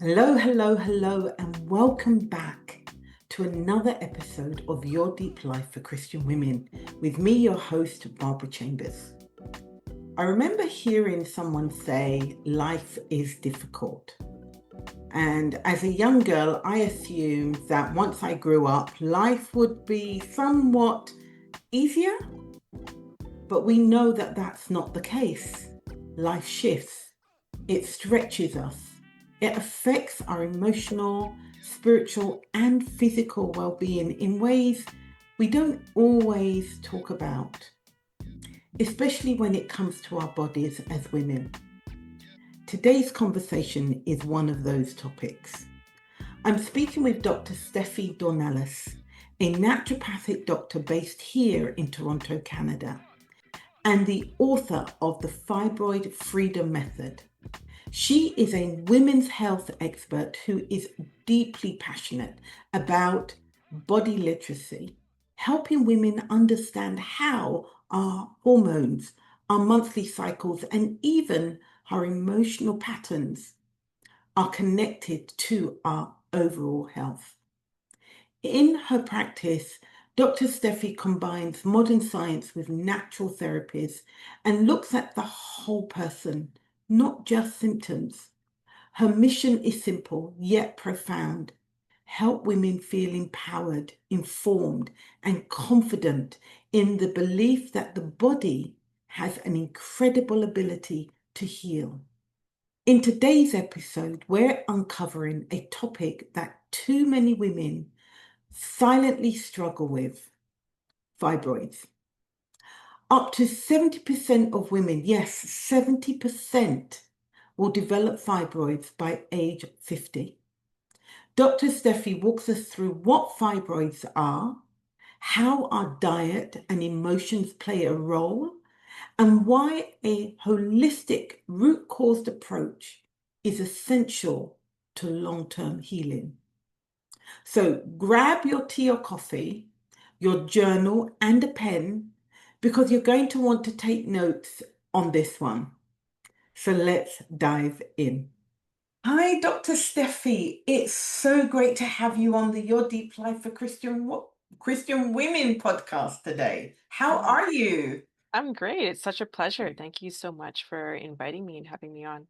Hello, hello, hello, and welcome back to another episode of Your Deep Life for Christian Women with me, your host, Barbara Chambers. I remember hearing someone say life is difficult. And as a young girl, I assumed that once I grew up, life would be somewhat easier. But we know that that's not the case. Life shifts, it stretches us. It affects our emotional, spiritual, and physical well-being in ways we don't always talk about, especially when it comes to our bodies as women. Today's conversation is one of those topics. I'm speaking with Dr. Steffe D'Ornellas, a naturopathic doctor based here in Toronto, Canada, and the author of the Fibroid Freedom Method. She is a women's health expert who is deeply passionate about body literacy, helping women understand how our hormones, our monthly cycles, and even our emotional patterns are connected to our overall health. In her practice, Dr. Steffe combines modern science with natural therapies and looks at the whole person, not just symptoms. Her mission is simple yet profound. Help women feel empowered, informed, and confident in the belief that the body has an incredible ability to heal. In today's episode, we're uncovering a topic that too many women silently struggle with: fibroids. Up to 70% of women, yes, 70%, will develop fibroids by age 50. Dr. Steffe walks us through what fibroids are, how our diet and emotions play a role, and why a holistic root cause approach is essential to long-term healing. So grab your tea or coffee, your journal, and a pen, because you're going to want to take notes on this one. So let's dive in. Hi, Dr. Steffe. It's so great to have you on the Your Deep Life for Christian Women podcast today. How Oh, are you? I'm great. It's such a pleasure. Thank you so much for inviting me and having me on.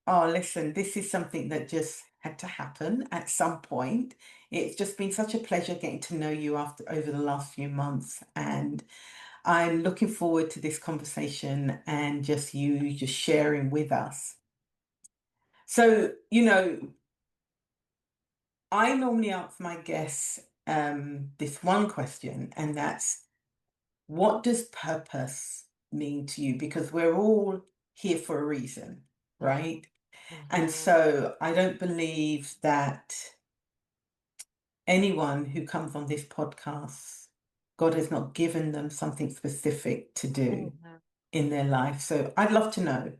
Oh, listen, this is something that just had to happen at some point. It's just been such a pleasure getting to know you over the last few months, and I'm looking forward to this conversation and just you just sharing with us. So, I normally ask my guests this one question, and that's, what does purpose mean to you? Because we're all here for a reason, right? And Hmm. so I don't believe that anyone who comes on this podcast, God has not given them something specific to do Hmm. in their life. So I'd love to know,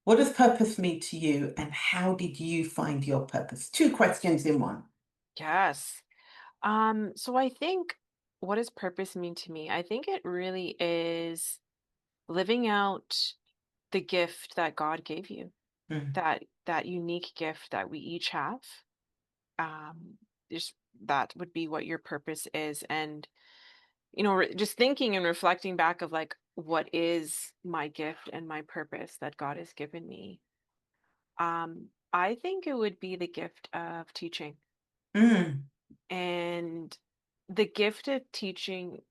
what does purpose mean to you, and how did you find your purpose? Two questions in one. Yes. So I think, what does purpose mean to me? I think it really is living out the gift that God gave you, Mm, that unique gift that we each have. Um, just that would be what your purpose is. And just thinking and reflecting back of like, what is my gift and my purpose that God has given me? I think it would be the gift of teaching, mm, and the gift of teaching,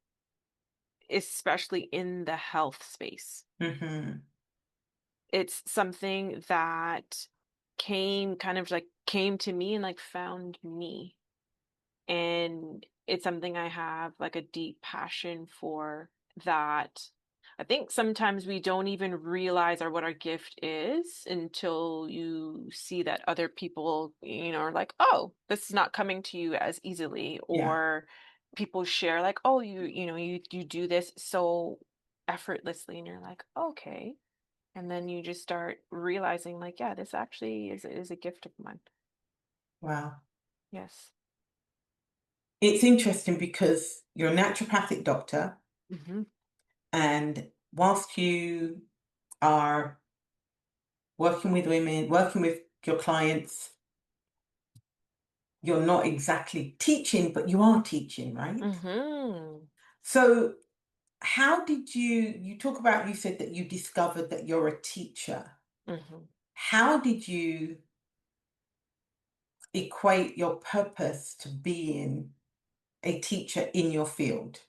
especially in the health space. mhm. It's something that came to me and like found me. And it's something I have like a deep passion for, that I think sometimes we don't even realize what our gift is until you see that other people, are like, oh, this is not coming to you as easily, Yeah, or people share like, oh, you do this so effortlessly, and you're like, okay. And then you just start realizing like, yeah, this actually is a gift of mine. wow. Yes. It's interesting because you're a naturopathic doctor, Hmm. and whilst you are working with women, working with your clients, you're not exactly teaching, but you are teaching, right? Mm-hmm. So how did you talk about, you said that you discovered that you're a teacher. Mm-hmm. How did you equate your purpose to being a teacher in your field?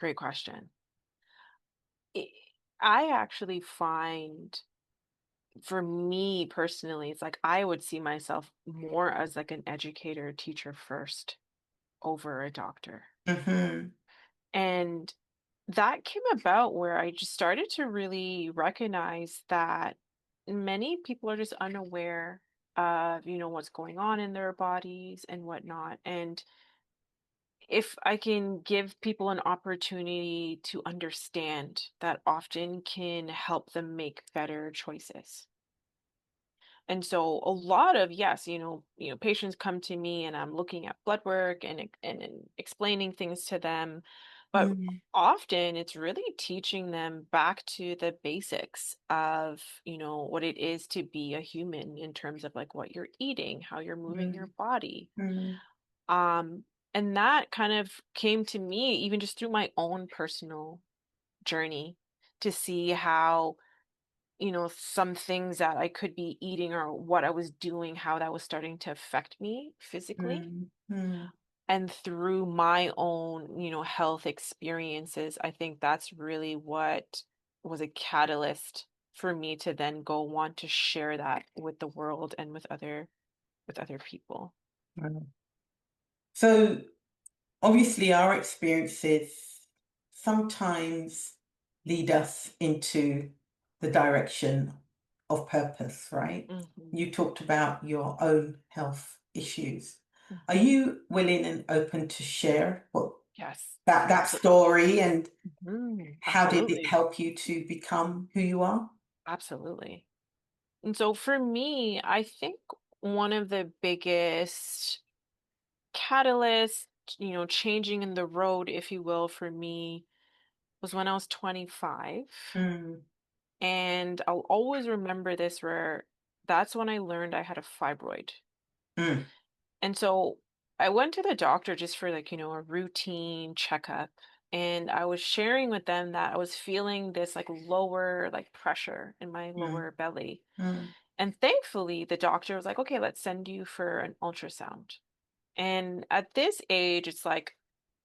Great question. I I actually find, for me personally, it's like I would see myself more as like an educator, teacher first over a doctor. Mm-hmm. And that came about where I just started to really recognize that many people are just unaware of, what's going on in their bodies and whatnot. And if I can give people an opportunity to understand, that often can help them make better choices. And so a lot of, yes, patients come to me and I'm looking at blood work and explaining things to them, but Mm, often it's really teaching them back to the basics of, what it is to be a human in terms of like what you're eating, how you're moving your mm, body. mm, Um, and that kind of came to me even just through my own personal journey, to see how, some things that I could be eating or what I was doing, how that was starting to affect me physically. mm, mm. And through my own, health experiences, I think that's really what was a catalyst for me to then go want to share that with the world and with other people. Wow. So obviously, our experiences sometimes lead us into the direction of purpose, right? Hmm. You talked about your own health issues. Are Hmm. you willing and open to share what Yes, that absolutely. story, and how did it Absolutely. help you to become who you are? Absolutely. And so for me, I think one of the biggest catalysts, changing in the road, if you will, for me was when I was 25. Mm, And I'll always remember this, where that's when I learned I had a fibroid. mm, And so I went to the doctor just for like, a routine checkup. And I was sharing with them that I was feeling this like lower like pressure in my mm, lower belly. mm, And thankfully, the doctor was like, okay, let's send you for an ultrasound. And at this age, it's like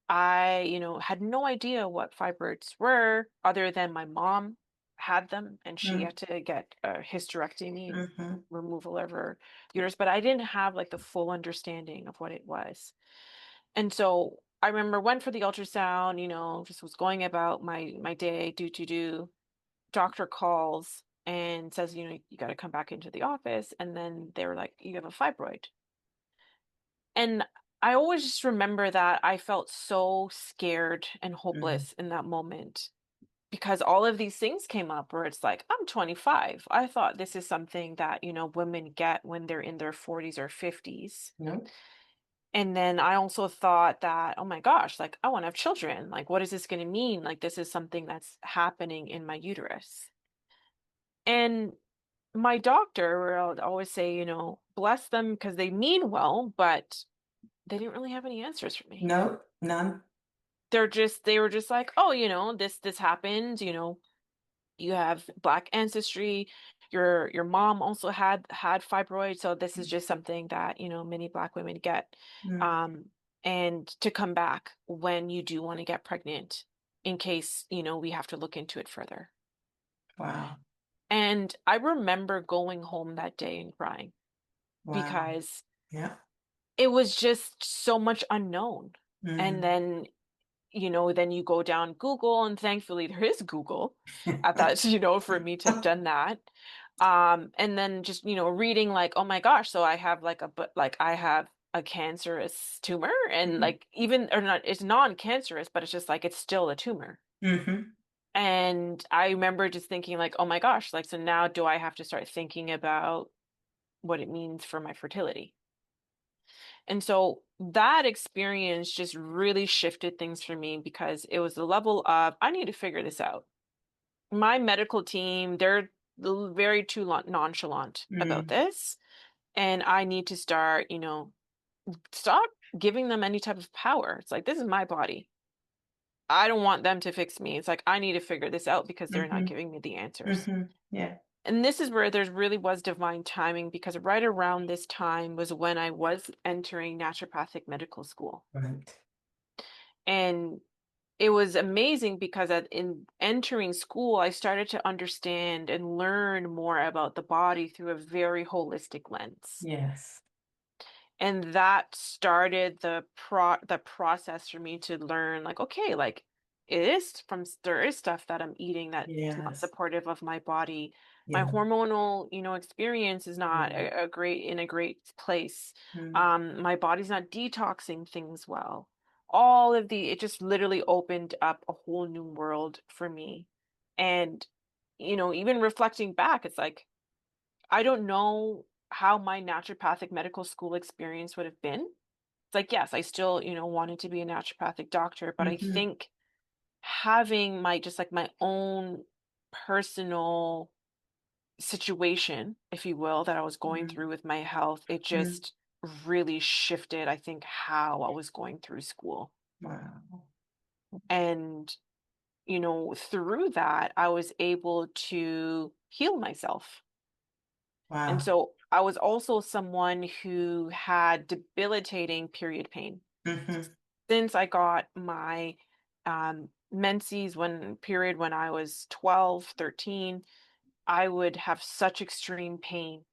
I, had no idea what fibroids were, other than my mom had them and she mm, had to get a hysterectomy and mhm, removal of her uterus, but I didn't have like the full understanding of what it was. And so I remember went for the ultrasound, just was going about my day, do. Doctor calls and says, you got to come back into the office. And then they were like, you have a fibroid. And I always just remember that I felt so scared and mm, hopeless in that moment, because all of these things came up where it's like, I'm 25. I thought this is something that, women get when they're in their 40s or 50s. no, And then I also thought that, oh my gosh, like I want to have children. Like, what is this going to mean? Like, this is something that's happening in my uterus. And my doctor, where I would always say, bless them because they mean well, but they didn't really have any answers for me. no, none. They were just like, oh, this happened, you have black ancestry, your mom also had fibroids, so this is just something that, many black women get. Mm, Um, and to come back when you do want to get pregnant, in case, we have to look into it further. wow, And I remember going home that day and crying, wow, because yeah. it was just so much unknown. And Mm. then, then you go down Google, and thankfully there is Google at that, for me to have done that. And then just, reading like, oh my gosh, so I have like I have a cancerous tumor, and Mm, like even or not, it's non-cancerous, but it's just like it's still a tumor. mhm, And I remember just thinking like, oh my gosh, like so now do I have to start thinking about what it means for my fertility? And so that experience just really shifted things for me, because it was the level of, I need to figure this out. My medical team, they're very too nonchalant about mm, this. And I need to start, stop giving them any type of power. It's like, this is my body. I don't want them to fix me. It's like, I need to figure this out because they're not Mm-hmm. giving me the answers. Mm-hmm. Yeah. And this is where there really was divine timing, because right around this time was when I was entering naturopathic medical school. Right. And it was amazing because in entering school, I started to understand and learn more about the body through a very holistic lens. Yes. And that started the process for me to learn, like, okay, like, there is stuff that I'm eating that's not Yes. supportive of my body. My Yeah. hormonal, experience is not Mm. a great place. Mm. My body's not detoxing things well. All of it just literally opened up a whole new world for me. And, even reflecting back, it's like, I don't know how my naturopathic medical school experience would have been. It's like, yes, I still, wanted to be a naturopathic doctor, but I Mm-hmm. think having my own personal situation, if you will, that I was going Mm. through with my health, it Mm. just really shifted, I think, how I was going through school. Wow. And, through that, I was able to heal myself. And Wow. so I was also someone who had debilitating period pain. Mm-hmm. Since I got my menses when I was 12, 13, I would have such extreme pain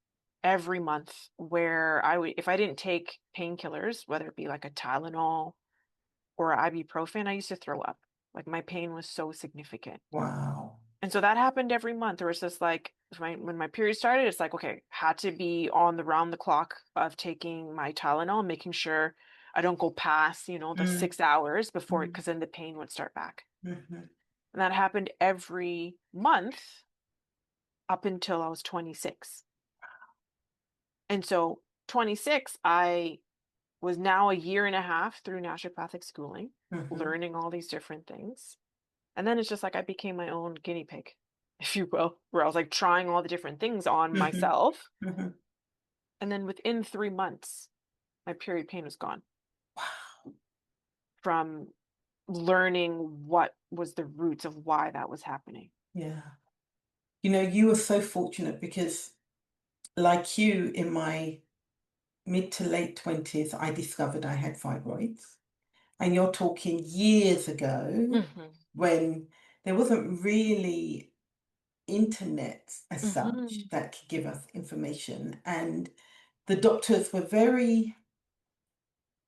every month where if I didn't take painkillers, whether it be like a Tylenol or ibuprofen, I used to throw up. Like, my pain was so significant. Wow. And so that happened every month. There was just like, when my period started, it's like, okay, had to be on the round the clock of taking my Tylenol, making sure I don't go past, the Mm. 6 hours before, Mm. because then the pain would start back. Mm-hmm. And that happened every month up until I was 26. And so 26, I was now a year and a half through naturopathic schooling, Mm-hmm. learning all these different things. And then it's just like I became my own guinea pig, if you will, where I was like trying all the different things on Mm-hmm. myself. Mm-hmm. And then within 3 months, my period pain was gone Wow. from learning what was the roots of why that was happening. Yeah. You were so fortunate because, like you, in my mid to late 20s, I discovered I had fibroids. And you're talking years ago Hmm. when there wasn't really internet as such Hmm. that could give us information. And the doctors were very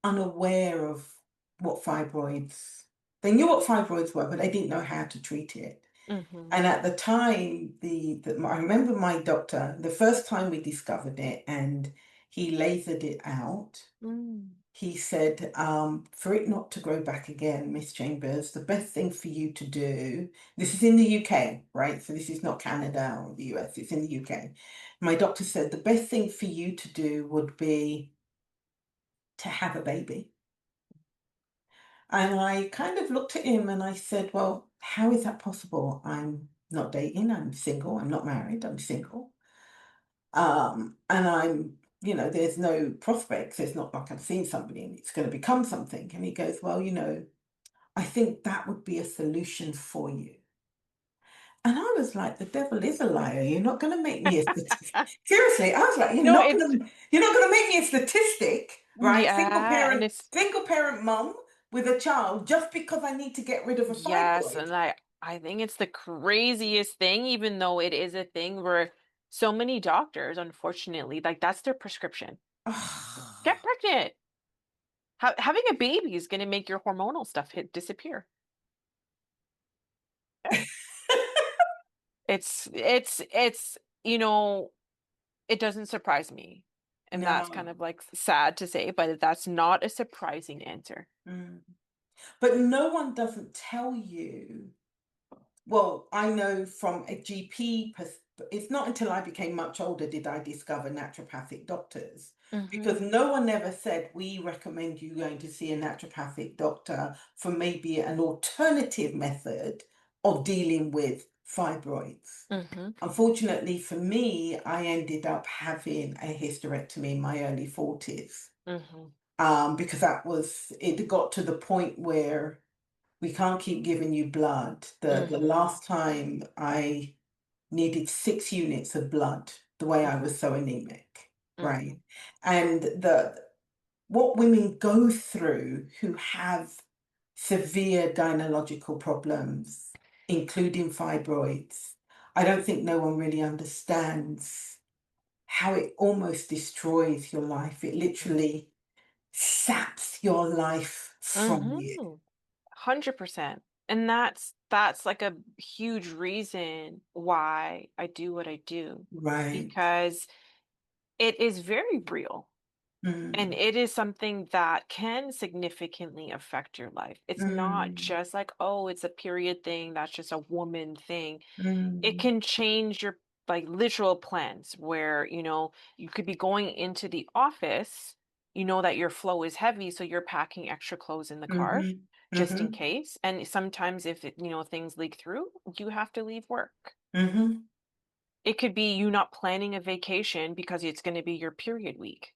unaware of what fibroids, they knew what fibroids were, but they didn't know how to treat it. Hmm. And at the time, I remember my doctor, the first time we discovered it and he lasered it out, Mm. he said, for it not to grow back again, Miss Chambers, the best thing for you to do, this is in the UK, right? So this is not Canada or the US, it's in the UK. My doctor said the best thing for you to do would be to have a baby. And I kind of looked at him and I said, well, how is that possible? I'm not dating, I'm single, I'm not married, I'm single. And there's no prospects. It's not like I've seen somebody and it's going to become something. And he goes, well, I think that would be a solution for you. And I was like, the devil is a liar. You're not going to make me a statistic. Seriously, I was like, It's, you're not going to make me a statistic, right? yeah, and it's, Single parent mum with a child just because I need to get rid of a yes, fibroid. and I think it's the craziest thing, even though it is a thing where so many doctors, unfortunately, like, that's their prescription. Get pregnant. Having a baby is going to make your hormonal stuff disappear. Yeah. It's it doesn't surprise me. And that's kind No. of like sad to say, but that's not a surprising answer. Mm. But no one doesn't tell you. Well, I know from a GP, it's not until I became much older did I discover naturopathic doctors Hmm. because no one ever said, we recommend you going to see a naturopathic doctor for maybe an alternative method of dealing with fibroids. Hmm. Unfortunately for me, I ended up having a hysterectomy in my early 40s. Hmm. because it got to the point where we can't keep giving you blood. The Mhm. last time I needed 6 units of blood, the way I was Mhm. so anemic, right? Mhm. And what women go through who have severe gynecological problems, including fibroids, I don't think no one really understands how it almost destroys your life. It literally saps your life from you. Mhm. 100%. And that's like a huge reason why I do what I do, Right. because it is very real. And Mm, it is something that can significantly affect your life. It's not mm, just like, oh, it's a period thing, that's just a woman thing. It mm, can change your like literal plans where, you could be going into the office, you know that your flow is heavy, so you're packing extra clothes in the car mhm, just in mhm, case. And sometimes if things leak through, you have to leave work. mhm. It could be you not planning a vacation because it's going to be your period week.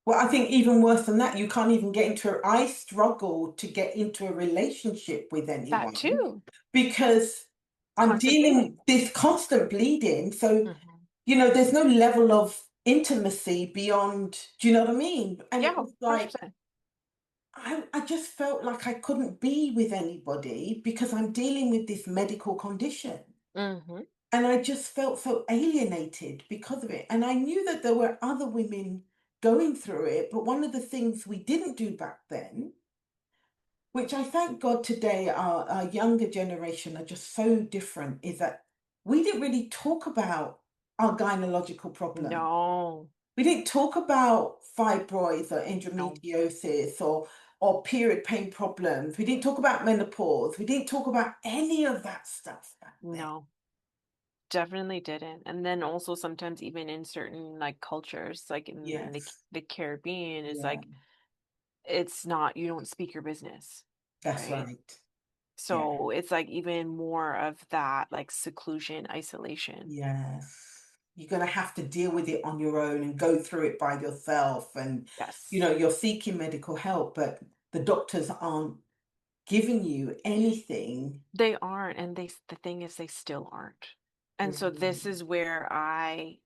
Well, I think even worse than that, you can't even get I struggle to get into a relationship with That anyone too. because I'm Constant dealing bleeding. with this constant bleeding. So, Mhm. there's no level of intimacy beyond, do you know what I mean? And Yeah, it was like, 100%. I just felt like I couldn't be with anybody because I'm dealing with this medical condition. Mhm. And I just felt so alienated because of it. And I knew that there were other women going through it. But one of the things we didn't do back then, which I thank God today, our younger generation are just so different, is that we didn't really talk about our gynecological problem. No. We didn't talk about fibroids or No. endometriosis or period pain problems. We didn't talk about menopause. We didn't talk about any of that stuff back then. No. Definitely didn't. And then also sometimes even in certain like cultures, like in Yes. the Caribbean, is Yeah. like it's not, you don't speak your business, That's right? right. Yeah. So it's like even more of that like seclusion, isolation. Yes. You're going to have to deal with it on your own and go through it by yourself. And, Yes. you're seeking medical help, but the doctors aren't giving you anything. They aren't, and the thing is they still aren't. And so this Mm, is where I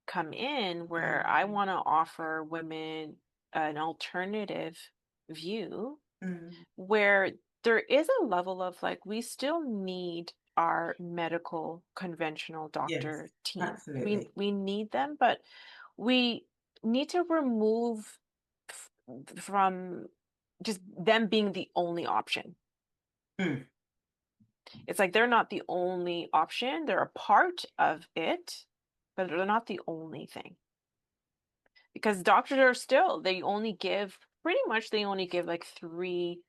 come in, where I mm, want to offer women an alternative view mm. where there is a level of like we still need our medical conventional Yes, doctor team. We absolutely. we need them, but we need to remove f- from just them being the only option. Mm, It's like they're not the only option. They're a part of it, but they're not the only thing. Because doctors are still, they only give pretty much they only give like three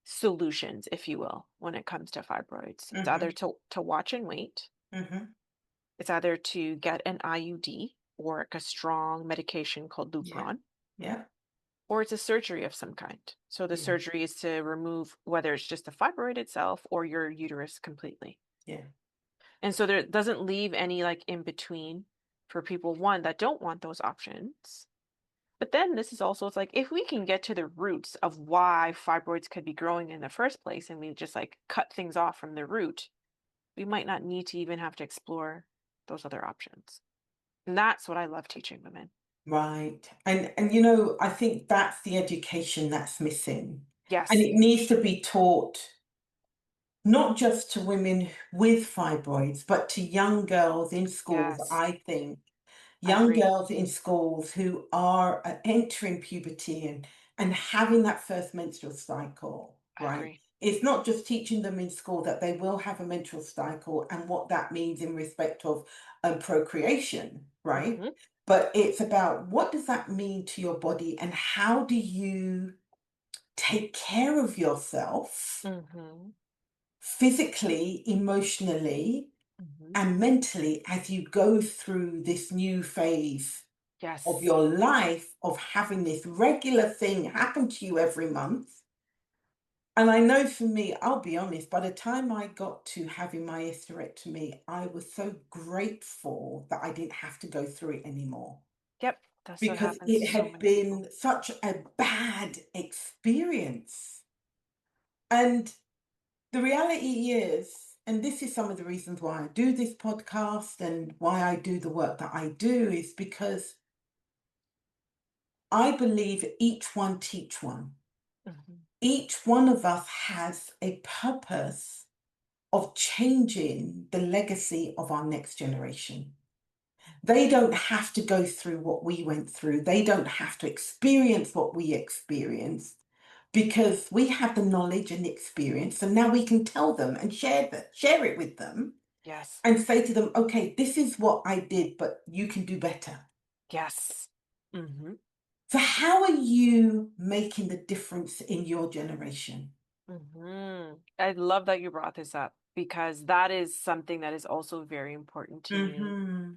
solutions, if you will, when it comes to fibroids. It's either mm-hmm, to watch and wait, mm-hmm. it's either to get an IUD or like a strong medication called Yeah, Lupron, yeah, or it's a surgery of some kind. So the yeah, surgery is to remove whether it's just the fibroid itself or your uterus completely. yeah. And so there doesn't leave any like in between for people, one, that don't want those options. But then this is also, it's like if we can get to the roots of why fibroids could be growing in the first place and we just like cut things off from the root, we might not need to even have to explore those other options. And that's what I love teaching women. Right. And I think that's the education that's missing. And Yes, it needs to be taught not just to women with fibroids, but to young girls in schools, yes, I think. I Young agree. girls in schools who are entering puberty and having that first menstrual cycle, I right? agree. It's not just teaching them in school that they will have a menstrual cycle and what that means in respect of procreation, right? Hmm. But it's about what does that mean to your body and how do you take care of yourself Hmm. physically, emotionally, Hmm. and mentally as you go through this new phase of Yes. your life of having this regular thing happen to you every month. And I know for me, I'll be honest, by the time I got to having my hysterectomy, I was so grateful that I didn't have to go through it anymore. Yep. That's what because happens it to so had many people. been such a bad experience. And the reality is, and this is some of the reasons why I do this podcast and why I do the work that I do, is because I believe each one teach one. Mhm. Each one of us has a purpose of changing the legacy of our next generation. They don't have to go through what we went through. They don't have to experience what we experienced because we have the knowledge and the experience. And now we can tell them and share it with them Yes. and say to them, okay, this is what I did, but you can do better. Yes. Hmm. So how are you making the difference in your generation? I love that you brought this up because that is something that is also very important to me, Mm-hmm.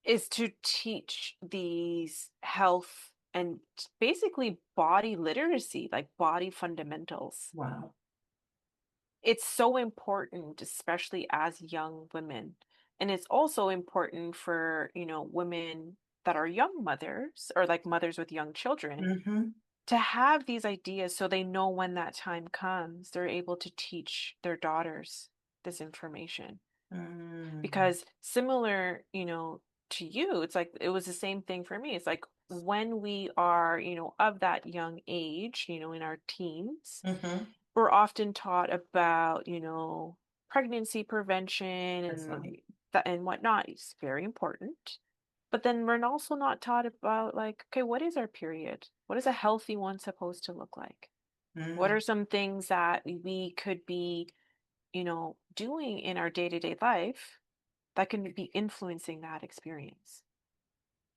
is to teach these health and basically body literacy, like body fundamentals. Wow. It's so important, especially as young women. And it's also important for, women that are young mothers or like mothers with young children Mm-hmm. to have these ideas so they know when that time comes, they're able to teach their daughters this information. Mm. Because similar, to you, it's like it was the same thing for me. It's like when we are, of that young age, in our teens, Mm-hmm. we're often taught about, pregnancy prevention That's right. and that and whatnot. It's very important. But then we're also not taught about like, okay, what is our period? What is a healthy one supposed to look like? What Mm. are some things that we could be, doing in our day-to-day life that can be influencing that experience?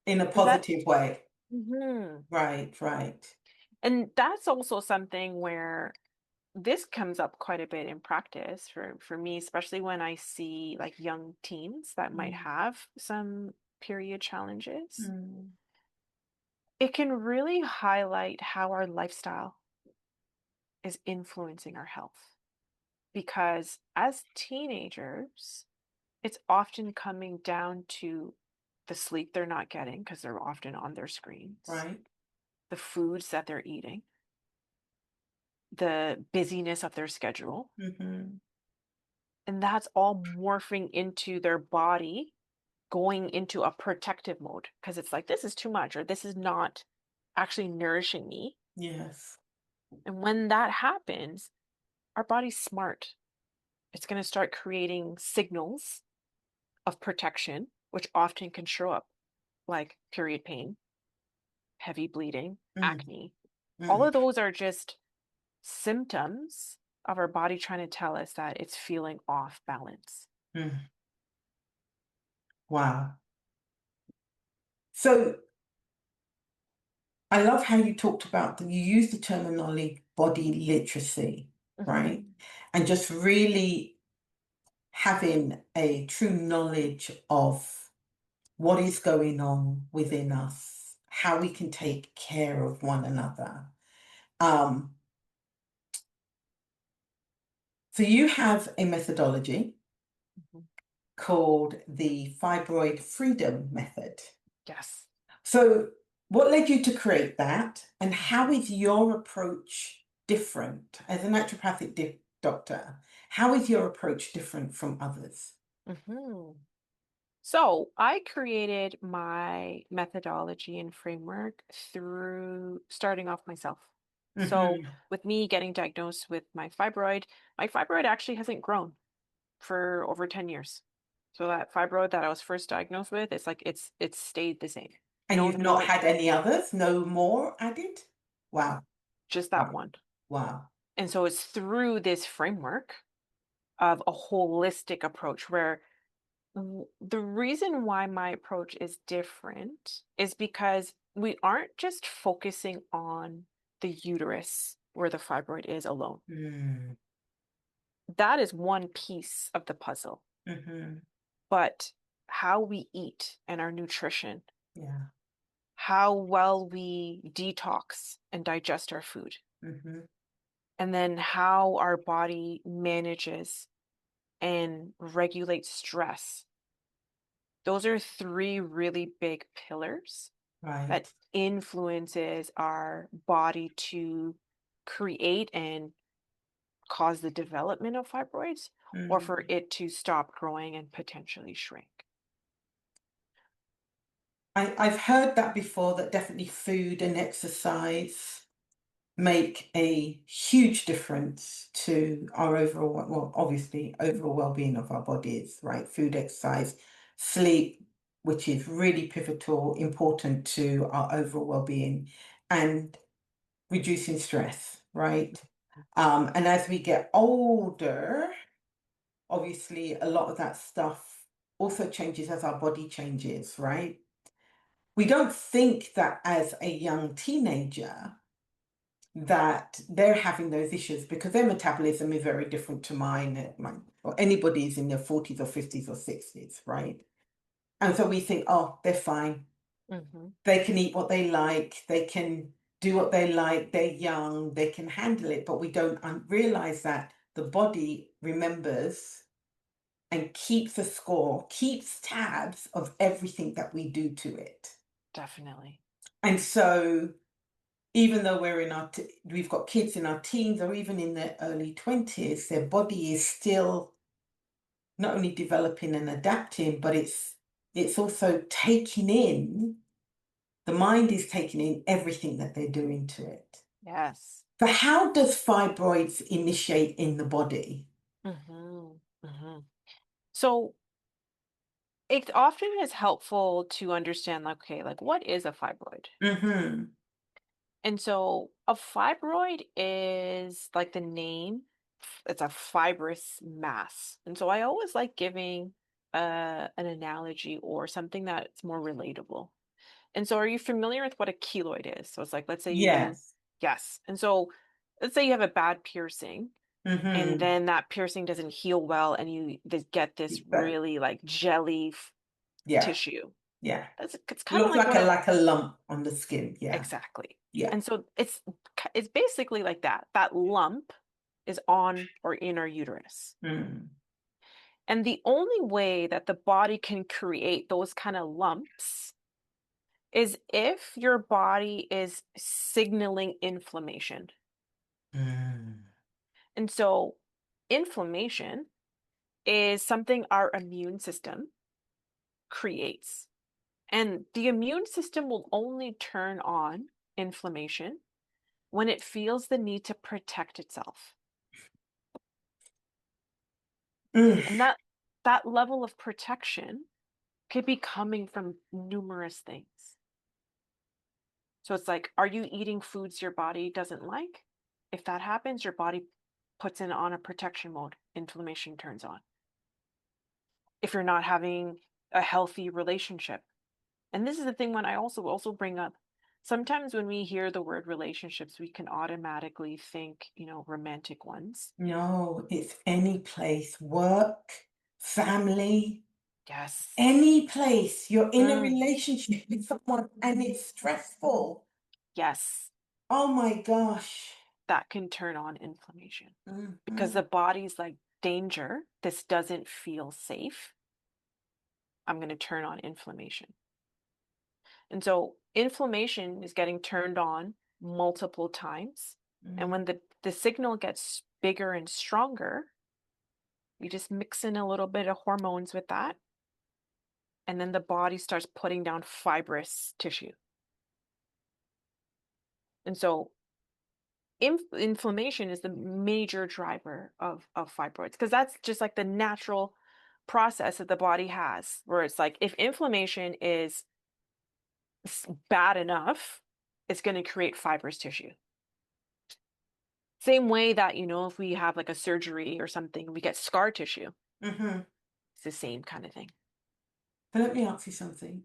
In a Because that, positive way. hmm Right, right. and that's also something where this comes up quite a bit in practice for me, especially when I see like young teens that might Mm. have some period challenges. Mm. It can really highlight how our lifestyle is influencing our health. Because as teenagers, it's often coming down to the sleep they're not getting because they're often on their screens, Right. the foods that they're eating, the busyness of their schedule. Mm-hmm. And that's all morphing into their body going into a protective mode because it's like, this is too much or this is not actually nourishing me. Yes. And when that happens, our body's smart. It's going to start creating signals of protection, which often can show up like period pain, heavy bleeding, Mm. acne. All Mm. of those are just symptoms of our body trying to tell us that it's feeling off balance. Mm. Wow. So I love how you talked about you use the terminology body literacy, right? Mhm. And just really having a true knowledge of what is going on within us, how we can take care of one another. Um, so you have a methodology Mhm. called the Fibroid Freedom Method. Yes. So, what led you to create that, and how Mhm. is your approach different as a naturopathic doctor? How is your approach different from others? Mhm. So I created my methodology and framework through starting off myself. So Hmm. with me getting diagnosed with my fibroid actually hasn't grown for over 10 years. So that fibroid that I was first diagnosed with, it's like it's stayed the same. And No, you've not no, had any others, no more added? Wow. just that Wow. one. Wow. And so it's through this framework of a holistic approach where the reason why my approach is different is because we aren't just focusing on the uterus where the fibroid is alone. Mm. That is one piece of the puzzle, Hmm. but how we eat and our nutrition, Yeah. how well we detox and digest our food, Hmm. and then how our body manages and regulates stress. Those are three really big pillars Right. that influences our body to create and cause the development of fibroids, or for Mm. it to stop growing and potentially shrink. I've heard that before, that definitely food and exercise make a huge difference to our overall, well, obviously, overall well-being of our bodies, right? Food, exercise, sleep, which is really pivotal, important to our overall well-being, and reducing stress, right? And as we get older, obviously, a lot of that stuff also changes as our body changes, right? We don't think that as a young teenager that they're having those issues because their metabolism is very different to mine, or anybody's in their 40s or 50s or 60s, right? And so we think, oh, they're fine. Mm-hmm. They can eat what they like. They can do what they like. They're young. They can handle it. But we don't realize that the body remembers and keeps a score, keeps tabs of everything that we do to it. Definitely. And so even though we've got kids in our teens or even in their early 20s, their body is still not only developing and adapting, but it's also taking in, the mind is taking in everything that they're doing to it. Yes. So how does fibroids initiate in the body? Mm-hmm. Mm-hmm. So it often is helpful to understand, like, okay, like what is a fibroid? Mm-hmm. And so a fibroid is like the name, it's a fibrous mass. And so I always like giving an analogy or something that's more relatable. And so are you familiar with what a keloid is? So it's like, let's say you, Yes. yes. And so let's say you have a bad piercing and Mm-hmm. then that piercing doesn't heal well and get this But really like jelly yeah, tissue. yeah. It's kind of Looks like like what a a lump on the skin. Yeah. exactly. Yeah. And so it's basically like that. That lump is on or in our uterus. Mm. And the only way that the body can create those kind of lumps is if your body is signaling inflammation. Mm. And so inflammation is something our immune system creates. And the immune system will only turn on inflammation when it feels the need to protect itself. Mm. And that level of protection could be coming from numerous things. So it's like, are you eating foods your body doesn't like? If that happens, your body puts in on a protection mode, inflammation turns on. If you're not having a healthy relationship. And this is the thing when I also bring up, sometimes when we hear the word relationships, we can automatically think, romantic ones. No, it's any place, work, family, Yes. any place you're in a Mm, relationship with someone and it's stressful. yes. Oh my gosh. That can turn on inflammation because Mhm. the body's like, danger, this doesn't feel safe. I'm going to turn on inflammation. And so inflammation is getting turned on multiple times. And Mm. when the signal gets bigger and stronger, we just mix in a little bit of hormones with that. And then the body starts putting down fibrous tissue. And so inflammation is the major driver of fibroids because that's just like the natural process that the body has, where it's like if inflammation is bad enough, it's going to create fibrous tissue. Same way that, if we have like a surgery or something, we get scar tissue. Mhm. It's the same kind of thing. But let me ask you something,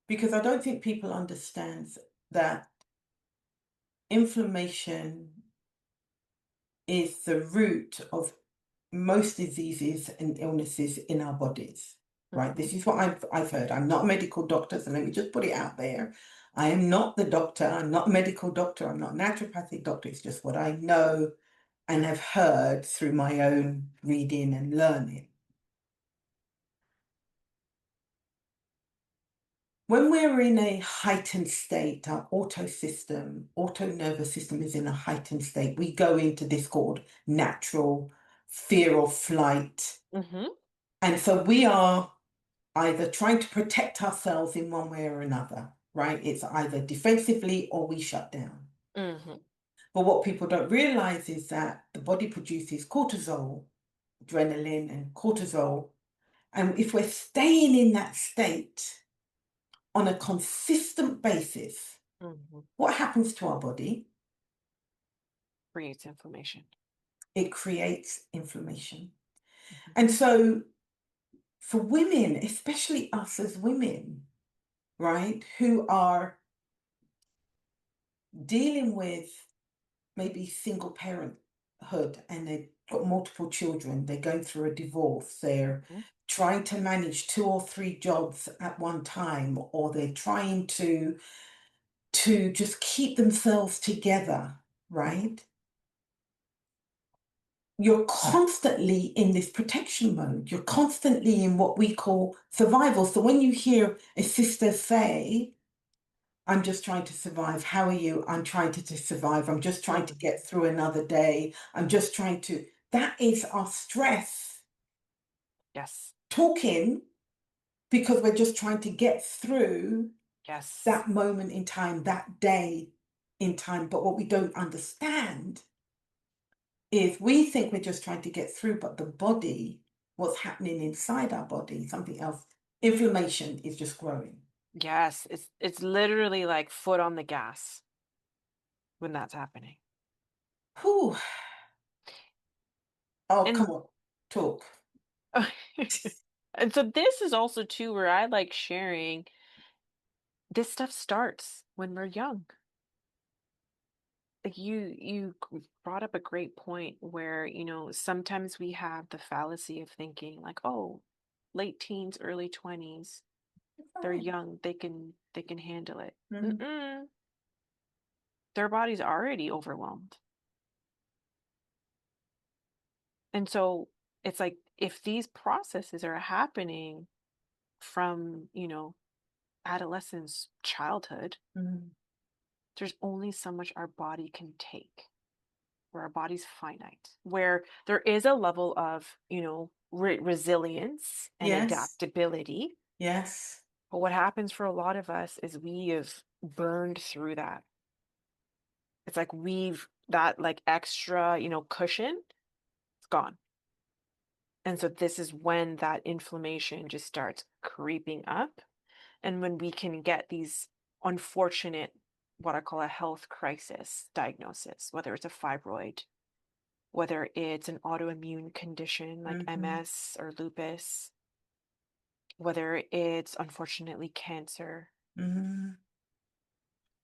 because I don't think people understand that inflammation is the root of most diseases and illnesses in our bodies, right? Hmm. This is what I've heard. I'm not a medical doctor, so let me just put it out there. I am not the doctor. I'm not a medical doctor. I'm not a naturopathic doctor. It's just what I know and have heard through my own reading and learning. when we're in a heightened state, our auto nervous system is in a heightened state. We go into this called natural fear or flight. Mm-hmm. And so we are either trying to protect ourselves in one way or another, right? It's either defensively or we shut down. Mm-hmm. But what people don't realize is that the body produces cortisol, adrenaline, and cortisol. And if we're staying in that state on a consistent basis, Mm-hmm. what happens to our body? Creates inflammation. It creates inflammation. Mm-hmm. And so for women, especially us as women, right, who are dealing with maybe single parenthood and they've got multiple children, they're going through a divorce, they're Mm-hmm. trying to manage 2 or 3 jobs at one time, or they're trying to just keep themselves together, right? You're constantly in this protection mode. You're constantly in what we call survival. So when you hear a sister say, I'm just trying to survive. How are you? I'm trying to survive. I'm just trying to Mm-hmm. get through another day. I'm just trying to. That is our stress Yes. talking because we're just trying to get through Yes. that moment in time, that day in time. But what we don't understand is we think we're just trying to get through, but the body, what's happening inside our body, something else, inflammation is just growing. Yes. It's literally like foot on the gas when that's happening. Whew. Oh, come And on, talk. and so this is also too where I like sharing this stuff starts when we're young. Like you brought up a great point where, sometimes we have the fallacy of thinking like, oh, late teens, early 20s, they're Fine. young, they can handle it. Mhm. Mm-mm. Their body's already overwhelmed. And so it's like if these processes are happening from, adolescence, childhood, Mhm. there's only so much our body can take, where our body's finite, where there is a level of, resilience and Yes, adaptability. yes. But what happens for a lot of us is we have burned through that. It's like that like extra, cushion, it's gone. And so this is when that inflammation just starts creeping up. And when we can get these unfortunate, what I call a health crisis diagnosis, whether it's a fibroid, whether it's an autoimmune condition like Mhm. MS or lupus, whether it's unfortunately cancer. Mhm.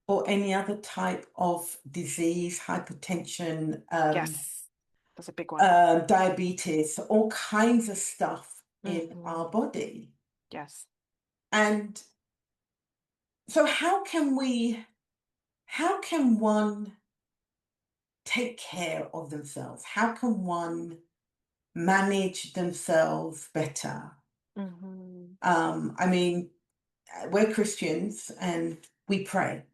Or any other type of disease, hypertension, Yes, that's a big one. diabetes, all kinds of stuff in Hmm. our body. Yes. And so how can one take care of themselves? How can one manage themselves better? Hmm. I mean, we're Christians and we pray.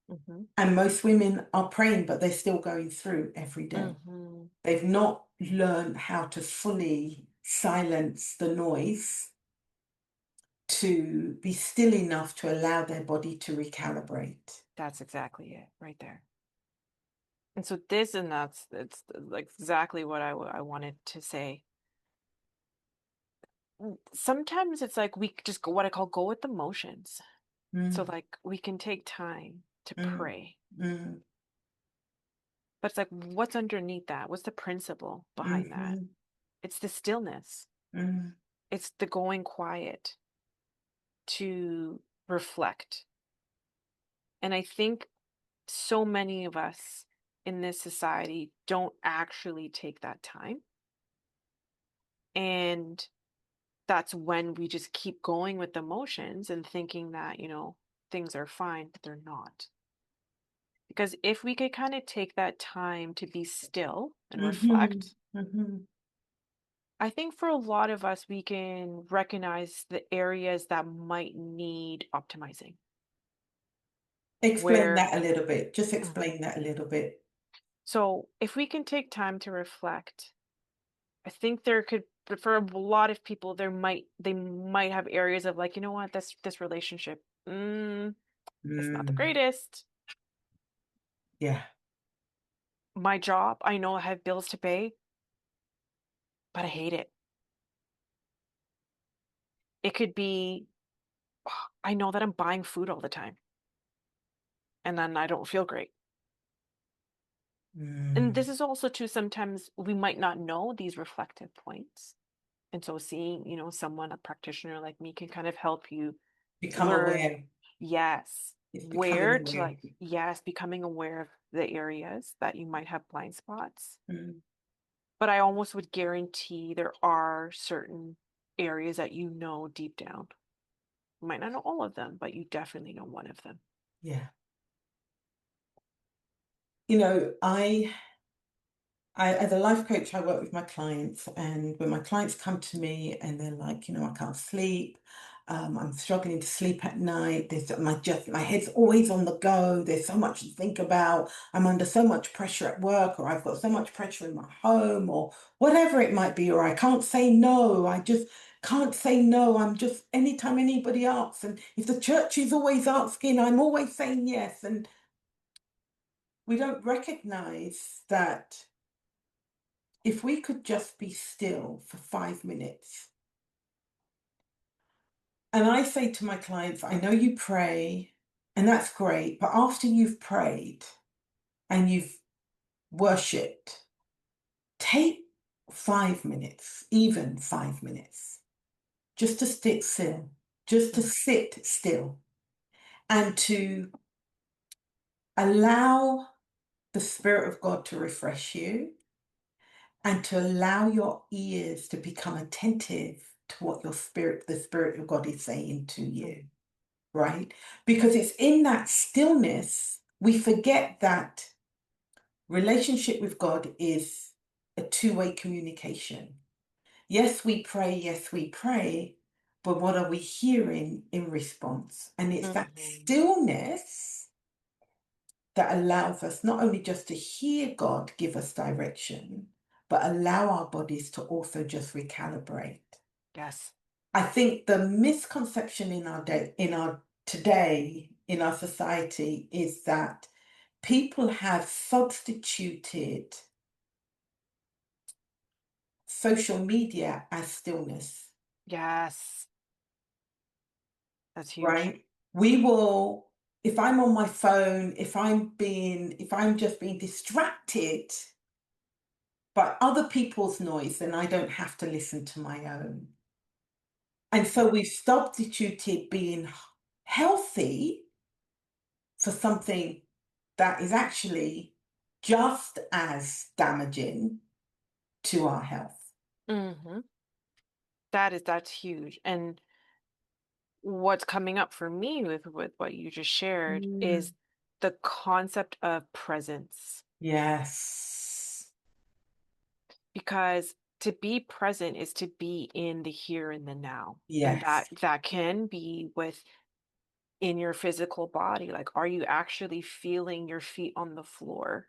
Hmm. And most women are praying, but they're still going through every day. Hmm. They've not learned how to fully silence the noise to be still enough to allow their body to recalibrate. That's exactly it right there. And so this and that's it's like exactly what I wanted to say. Sometimes it's like we just go what I call go with the motions. So Mm, like we can take time to mm, pray. mm, But it's like what's underneath that? What's the principle behind that? mhm, It's the stillness. mm, It's the going quiet to reflect. And I think so many of us in this society don't actually take that time. And that's when we just keep going with the motions and thinking that, things are fine, but they're not. Because if we could kind of take that time to be still and mhm, reflect, mhm. I think for a lot of us, we can recognize the areas that might need optimizing. Explain Where, that a little bit. Just Mhm. explain that a little bit. So if we can take time to reflect, I think there could, but for a lot of people, they might have areas of like, you know what, this relationship, it's not the Mm, greatest. yeah. My job, I know I have bills to pay, but I hate it. It could be, I know that I'm buying food all the time, and then I don't feel great. And Mm, this is also too, sometimes we might not know these reflective points. And so seeing, someone, a practitioner like me, can kind of help you become learn, aware. yes, It's becoming where to aware. like, yes, becoming aware of the areas that you might have blind spots. Mm, But I almost would guarantee there are certain areas that deep down. You might not know all of them, but you definitely know one of them. yeah. I, as a life coach, I work with my clients, and when my clients come to me and they're like, I can't sleep, I'm struggling to sleep at night. My head's always on the go. There's so much to think about. I'm under so much pressure at work, or I've got so much pressure in my home, or whatever it might be, or I can't say no. I just can't say no. I'm just anytime anybody asks, and if the church is always asking, I'm always saying yes, and we don't recognize that if we could just be still for 5 minutes. And I say to my clients, I know you pray, and that's great, but after you've prayed and you've worshipped, take 5 minutes, even 5 minutes, just to sit still, just to Mm, sit still, and to allow the Spirit of God to refresh you, and to allow your ears to become attentive to what the Spirit of God is saying to mm, you, right? Because it's in that stillness, we forget that relationship with God is a two-way communication. Yes, we pray, but what are we hearing in response? And it's that mhm. stillness that allows us not only just to hear God give us direction, but allow our bodies to also just recalibrate. Yes. I think the misconception in our day, in our today, in our society is that people have substituted social media as stillness, Yes. That's huge. right? We will, if I'm on my phone, if I'm just being distracted by other people's noise, then I don't have to listen to my own. And so Yeah. we've substituted being healthy for something that is actually just as damaging to our health. hmm that's huge. And what's coming up for me with what you just shared is Mm. the concept of presence. Yes. Because to be present is to be in the here and the now. And Yes. that can be with in your physical body. Like, are you actually feeling your feet on the floor?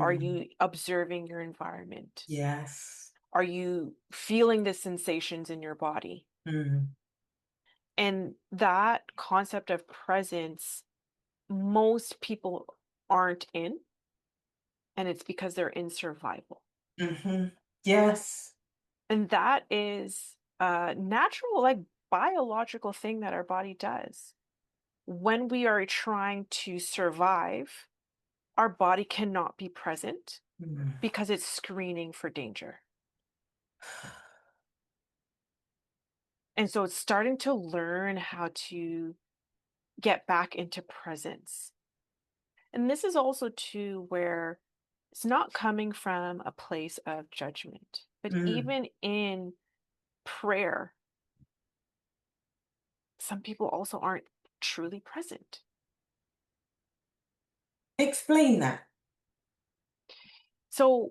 Are Mm. you observing your environment? Yes. Are you feeling the sensations in your body? Mm. And that concept of presence, most people aren't in, and it's because they're in survival. Hmm. Yes. And that is a natural, like biological thing that our body does. When we are trying to survive, our body cannot be present Mm. because it's screening for danger. And so it's starting to learn how to get back into presence. And this is also too where it's not coming from a place of judgment, but Mm. even in prayer, some people also aren't truly present. Explain that. So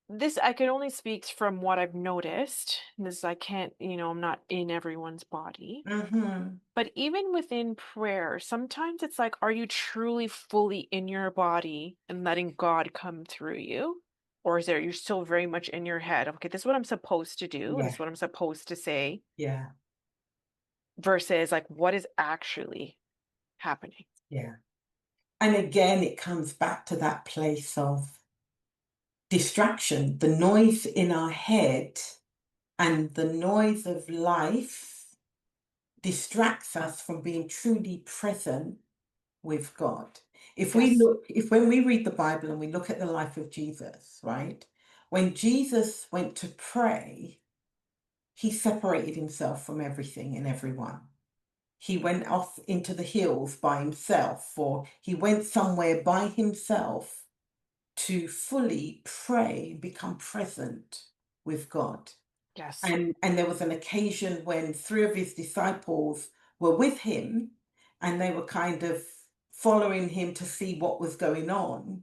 this I can only speak from what I've noticed. This I can't, I'm not in everyone's body. Mm-hmm. But even within prayer, sometimes it's like, are you truly fully in your body and letting God come through you? Or is there you're still very much in your head? Okay, this is what I'm supposed to do, and this Yeah, is what I'm supposed to say, yeah, versus like what is actually happening. yeah. And again, it comes back to that place of distraction, the noise in our head and the noise of life distracts us from being truly present with God. Yes. If when we read the Bible and we look at the life of Jesus, right? When Jesus went to pray, he separated himself from everything and everyone. He went off into the hills by himself, or he went somewhere by himself to fully pray, become present with God. Yes. And there was an occasion when three of his disciples were with him and they were kind of following him to see what was going on.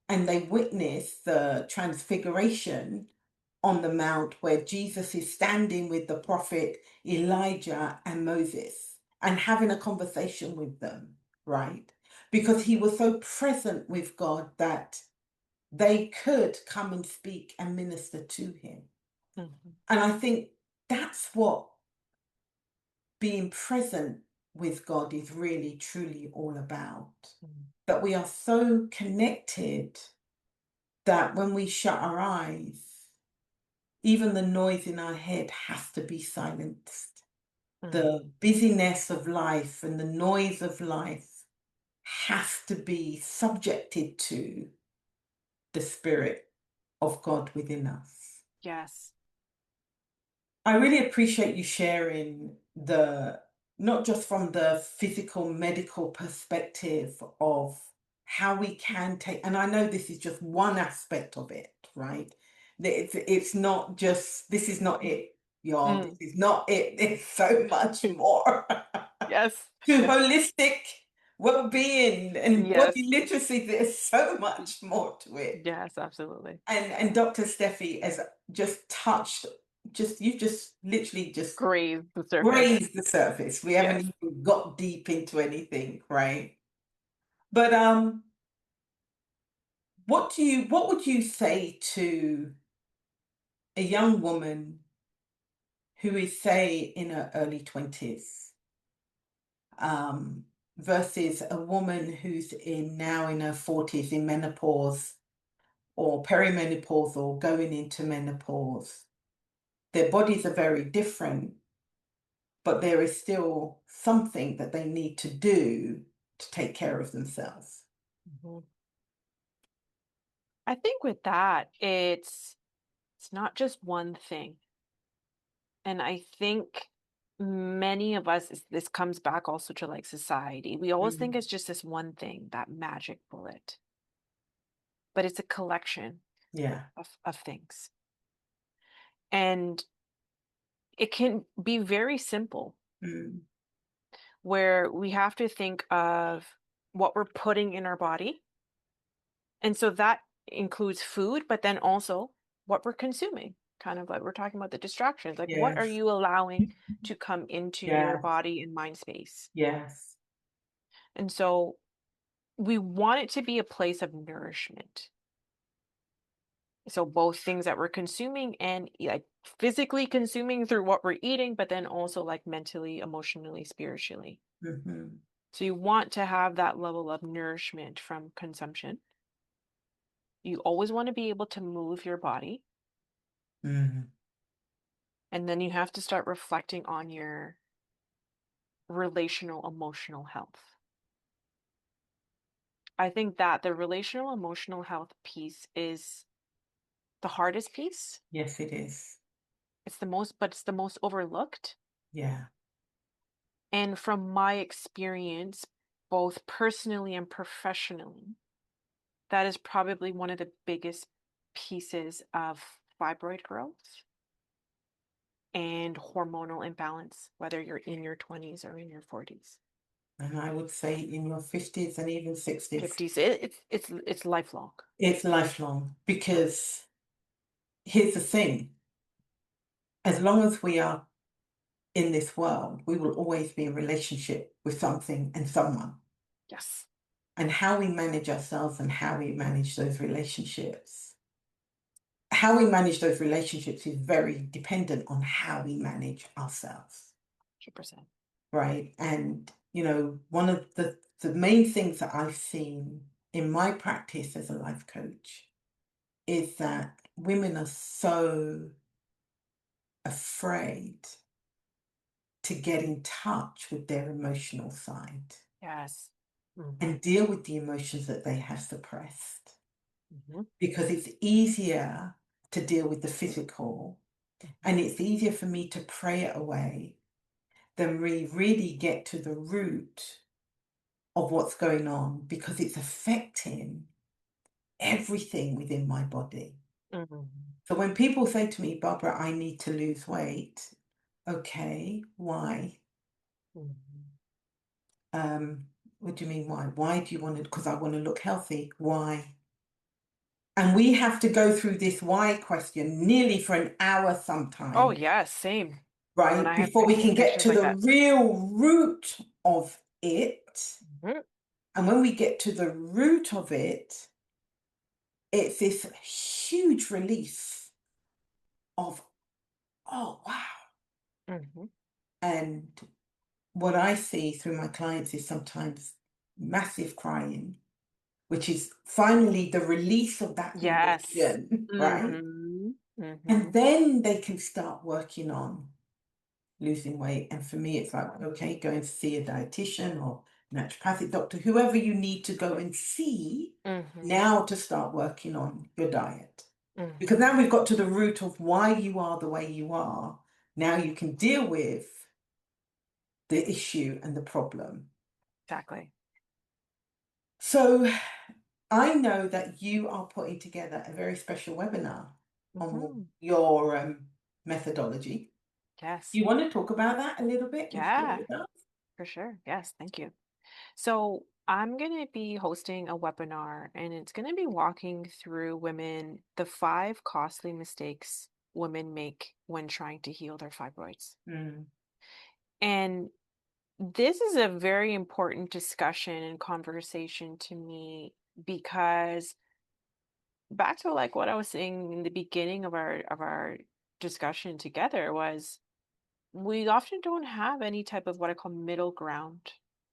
And they witnessed the transfiguration on the mount where Jesus is standing with the prophet Elijah and Moses and having a conversation with them, right? Because he was so present with God that they could come and speak and minister to him. Mhm. And I think that's what being present with God is really, truly all about. Mm. That we are so connected that when we shut our eyes, even the noise in our head has to be silenced. The Mhm. busyness of life and the noise of life has to be subjected to the Spirit of God within us. Yes. I really appreciate you sharing the not just from the physical medical perspective of how we can take, and I know this is just one aspect of it, right? It's not just this is not it, y'all. This Mm. is not it. There's so much more Yes. to holistic well-being and body Yes. literacy. There's so much more to it. Yes, absolutely. And Dr. Steffi has just touched, just you've just literally just Graze the surface. grazed the surface. We Yes. haven't even got deep into anything, right? But what would you say to a young woman who is, say, in her early 20s, um, versus a woman who's now in her 40s in menopause or perimenopause or going into menopause? Their bodies are very different, but there is still something that they need to do to take care of themselves. Mhm. I think with that, it's not just one thing. And I think many of us, this comes back also to like society. We always think Mhm. it's just this one thing, that magic bullet, but it's a collection Yeah. of things. And it can be very simple, Mm. where we have to think of what we're putting in our body. And so that includes food, but then also what we're consuming. Kind of like we're talking about the distractions. Like, what are Yes. you allowing to come into your Yeah. body and mind space? Yes. And so we want it to be a place of nourishment. So both things that we're consuming and like physically consuming through what we're eating, but then also like mentally, emotionally, spiritually. Hmm. So you want to have that level of nourishment from consumption. You always want to be able to move your body. Hmm. And then you have to start reflecting on your relational emotional health. I think that the relational emotional health piece is the hardest piece. Yes, it is. But it's the most overlooked. Yeah. And from my experience, both personally and professionally, that is probably one of the biggest pieces of fibroid growth and hormonal imbalance, whether you're in your 20s or in your 40s, And I would say in your 50s and even 60s, 50s. It's lifelong. it's lifelong because here's the thing, as long as we are in this world, we will always be in relationship with something and someone. Yes. And how we manage ourselves and how we manage those relationships. How we manage those relationships is very dependent on how we manage ourselves, 100%. right? And, one of the main things that I've seen in my practice as a life coach is that women are so afraid to get in touch with their emotional side Yes. and deal with the emotions that they have suppressed, Mm-hmm. because it's easier to deal with the physical and it's easier for me to pray it away than we really get to the root of what's going on, because it's affecting everything within my body. Mm-hmm. So when people say to me, Barbara, I need to lose weight, okay, why? Mm-hmm. What do you mean why? Why do you want to? Because I want to look healthy. Why? And we have to go through this why question nearly for an hour Oh, sometimes, yes, same. When right? I have Before we can get conversations to like the that. real root of it. Mhm. And when we get to the root of it, it's this huge release of, oh, wow. Mhm. And what I see through my clients is sometimes massive crying, which is finally the release of that Yes. emotion, right? Mhm. And Mhm. then they can start working on losing weight. And for me, it's like, okay, go and see a dietitian or naturopathic doctor, whoever you need to go and see Mhm. now to start working on your diet. Because Mhm. now we've got to the root of why you are the way you are. Now you can deal with the issue and the problem. Exactly. So I know that you are putting together a very special webinar on Mhm. your methodology. Yes. You want to talk about that a little bit and share Yeah, with us? for sure. Yes, thank you. So, I'm going to be hosting a webinar and it's going to be walking through the 5 costly mistakes women make when trying to heal their fibroids. Mm, And this is a very important discussion and conversation to me because back to like what I was saying in the beginning of our discussion together was we often don't have any type of what I call middle ground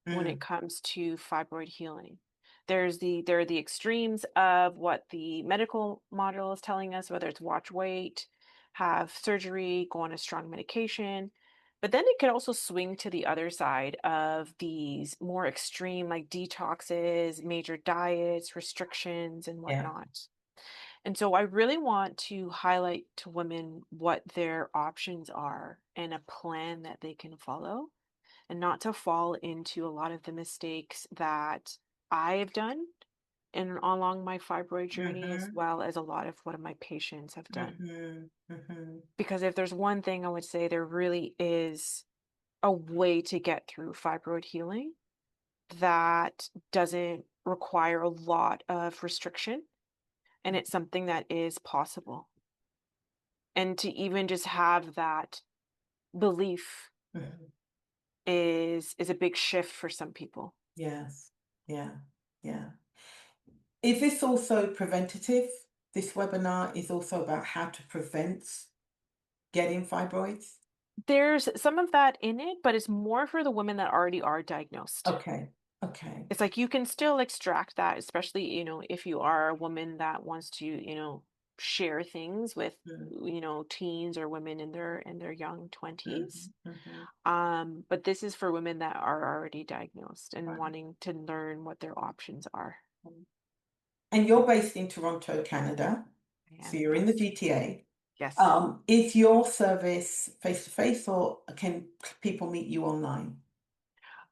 when it mm, comes to fibroid healing. There are the extremes of what the medical model is telling us, whether it's watch weight, have surgery, go on a strong medication. But then it could also swing to the other side of these more extreme, like detoxes, major diets, restrictions, and yeah. whatnot. And so I really want to highlight to women what their options are and a plan that they can follow and not to fall into a lot of the mistakes that I have done and along my fibroid journey, as Mm-hmm, well as a lot of what of my patients have done. mm-hmm, mm-hmm. Because if there's one thing I would say, there really is a way to get through fibroid healing that doesn't require a lot of restriction and it's something that is possible. And to even just have that belief Mm-hmm. is a big shift for some people. Yes. Yeah. Yeah. Is this also preventative? This webinar is also about how to prevent getting fibroids? There's some of that in it, but it's more for the women that already are diagnosed. Okay. Okay. It's like you can still extract that, especially, if you are a woman that wants to, share things with, Mm, teens or women in their young mm-hmm, 20s. mm-hmm. But this is for women that are already diagnosed and Right. wanting to learn what their options are. And you're based in Toronto, Canada. I So am, you're in the yes. GTA. Yes. Is your service face to face or can people meet you online?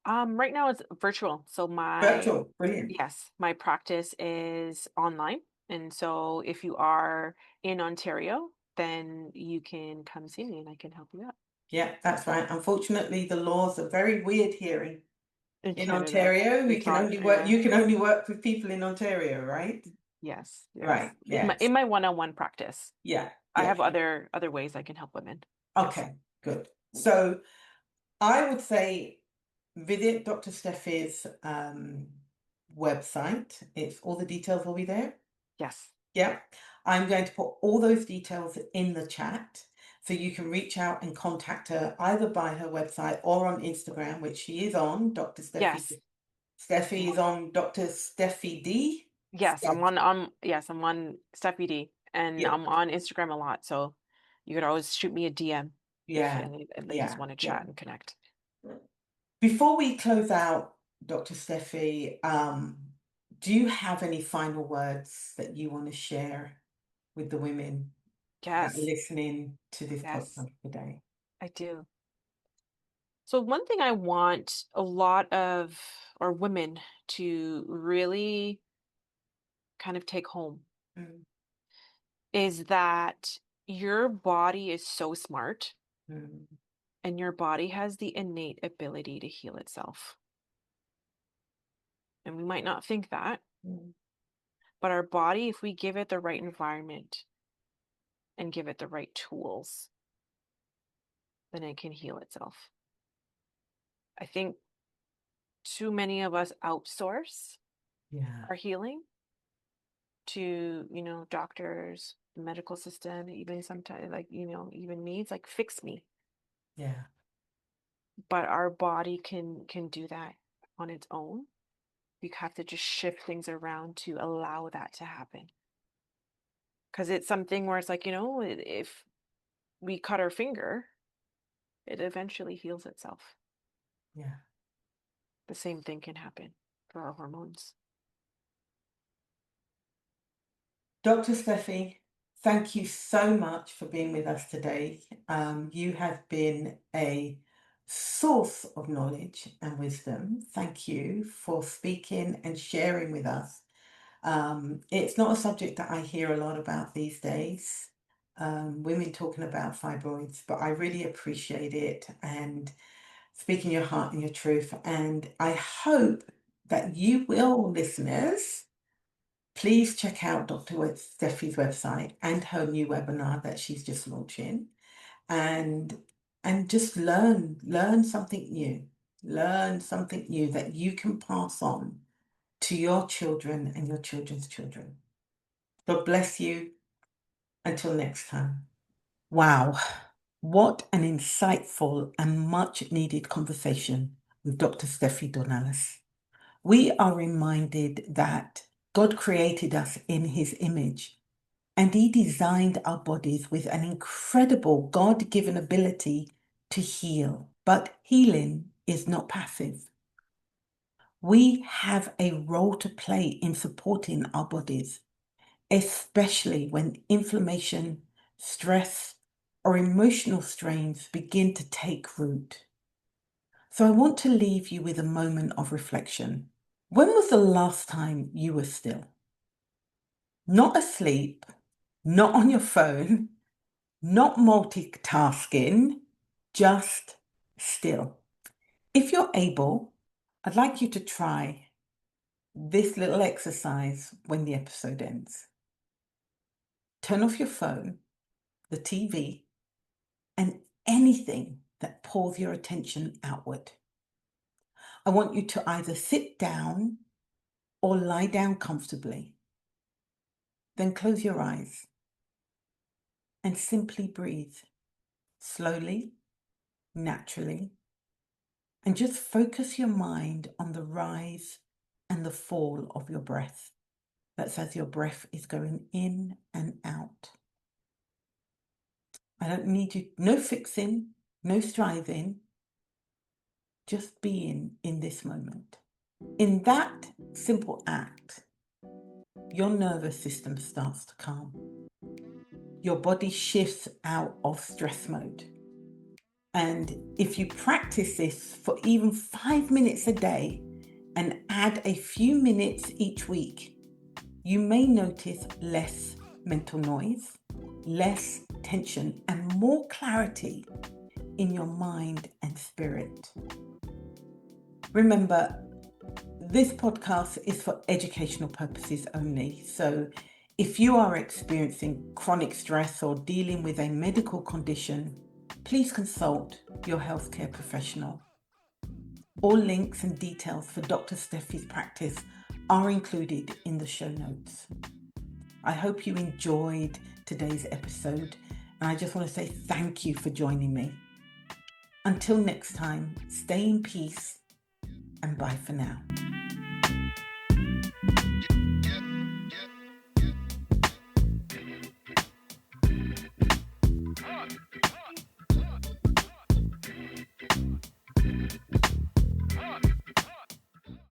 Right now it's virtual. So Virtual. Brilliant. my practice is online. And so if you are in Ontario, then you can come see me and I can help you out Yeah, that's right. Unfortunately, the laws are very weird here in in Canada. Ontario. In Toronto, yeah. You can only work with people in Ontario, right? Yes, Right. yes. Yes. In my one-on-one practice. Yeah. I Yeah. have other ways I can help women. Yes. Okay. Good. So I would say visit Dr. Steffi's website. It's all the details will be there. Yes. Yeah. I'm going to put all those details in the chat so you can reach out and contact her either by her website or on Instagram, which she is on. Dr. Steffi. Yes. Steffi is on Dr. Steffi D. Yes, I'm on Steffe D, and Yeah. I'm on Instagram a lot, so you could always shoot me a DM if Yeah. any ladies Yeah. want to Yeah. chat and connect. Before we close out, Dr. Steffi, do you have any final words that you want to share with the women that are Yes. listening to this Yes, podcast today? I do. So one thing I want a lot of or women to really kind of take home Mm, is that your body is so smart mm, and your body has the innate ability to heal itself. And we might not think that, mm. but our body, if we give it the right environment and give it the right tools, then it can heal itself. I think too many of us outsource Yeah. our healing to, doctors, the medical system, even sometimes like, even me, it's like fix me. Yeah. But our body can do that on its own. We have to just shift things around to allow that to happen. Because it's something where it's like, if we cut our finger, it eventually heals itself. Yeah. The same thing can happen for our hormones. Dr. Steffi, thank you so much for being with us today. You have been a source of knowledge and wisdom. Thank you for speaking and sharing with us. It's not a subject that I hear a lot about these days, women talking about fibroids, but I really appreciate it and speaking your heart and your truth. And I hope that you will, listeners, please check out Dr. Steffi's website and her new webinar that she's just launching, and just learn something new. Learn something new that you can pass on to your children and your children's children. God bless you. Until next time. Wow, what an insightful and much needed conversation with Dr. Steffe D'Ornellas. We are reminded that God created us in his image and he designed our bodies with an incredible God-given ability to heal. But healing is not passive. We have a role to play in supporting our bodies, especially when inflammation, stress, or emotional strains begin to take root. So I want to leave you with a moment of reflection. When was the last time you were still? Not asleep, not on your phone, not multitasking, just still. If you're able, I'd like you to try this little exercise when the episode ends. Turn off your phone, the TV, and anything that pulls your attention outward. I want you to either sit down or lie down comfortably. Then close your eyes and simply breathe slowly, naturally, and just focus your mind on the rise and the fall of your breath. That's as your breath is going in and out. I don't need you, no fixing, no striving, just being in this moment. In that simple act, your nervous system starts to calm. Your body shifts out of stress mode. And if you practice this for even 5 minutes a day and add a few minutes each week, you may notice less mental noise, less tension, and more clarity in your mind and spirit. Remember, This podcast is for educational purposes only. So if you are experiencing chronic stress or dealing with a medical condition, please consult your healthcare professional. All links and details for Dr. Steffe's practice are included in the show notes. I hope you enjoyed today's episode, and I just want to say thank you for joining me. Until next time, stay in peace and bye for now.